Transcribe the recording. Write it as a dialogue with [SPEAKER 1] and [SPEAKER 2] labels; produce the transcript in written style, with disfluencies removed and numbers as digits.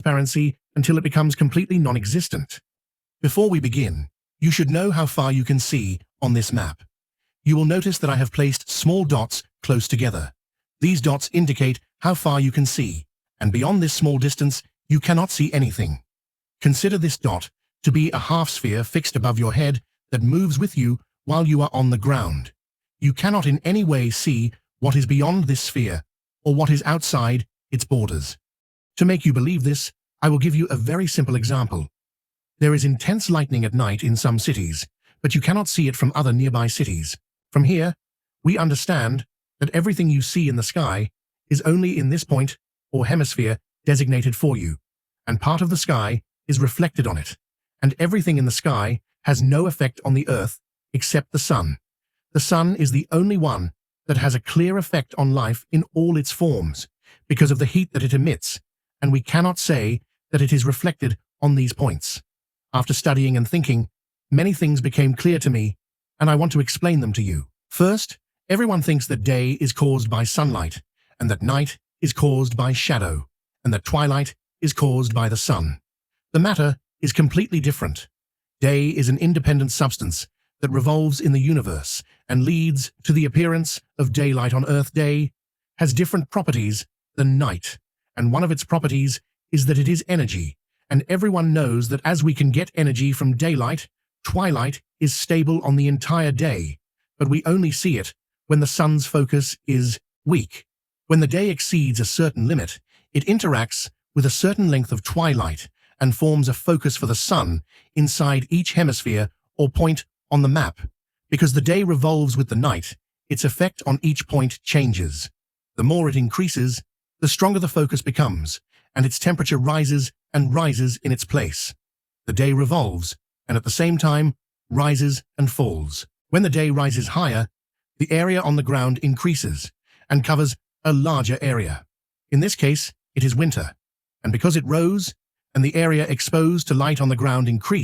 [SPEAKER 1] transparency until it becomes completely non-existent. Before we begin, you should know how far you can see on this map. You will notice that I have placed small dots close together. These dots indicate how far you can see, and beyond this small distance, you cannot see anything. Consider this dot to be a half-sphere fixed above your head that moves with you while you are on the ground. You cannot in any way see what is beyond this sphere or what is outside its borders. To make you believe this, I will give you a very simple example. There is intense lightning at night in some cities, but you cannot see it from other nearby cities. From here, we understand that everything you see in the sky is only in this point or hemisphere designated for you, and part of the sky is reflected on it, and everything in the sky has no effect on the Earth except the sun. The sun is the only one that has a clear effect on life in all its forms because of the heat that it emits, and we cannot say that it is reflected on these points. After studying and thinking, many things became clear to me, and I want to explain them to you. First, everyone thinks that day is caused by sunlight, and that night is caused by shadow, and that twilight is caused by the sun. The matter is completely different. Day is an independent substance that revolves in the universe and leads to the appearance of daylight on Earth. Day has different properties than night, and one of its properties is that it is energy, and everyone knows that as we can get energy from daylight, twilight is stable on the entire day, but we only see it when the sun's focus is weak. When the day exceeds a certain limit, it interacts with a certain length of twilight and forms a focus for the sun inside each hemisphere or point on the map. Because the day revolves with the night, its effect on each point changes. The more it increases, the stronger the focus becomes, and its temperature rises and rises in its place. The day revolves, and at the same time, rises and falls. When the day rises higher, the area on the ground increases and covers a larger area. In this case, it is winter, and because it rose and the area exposed to light on the ground increased,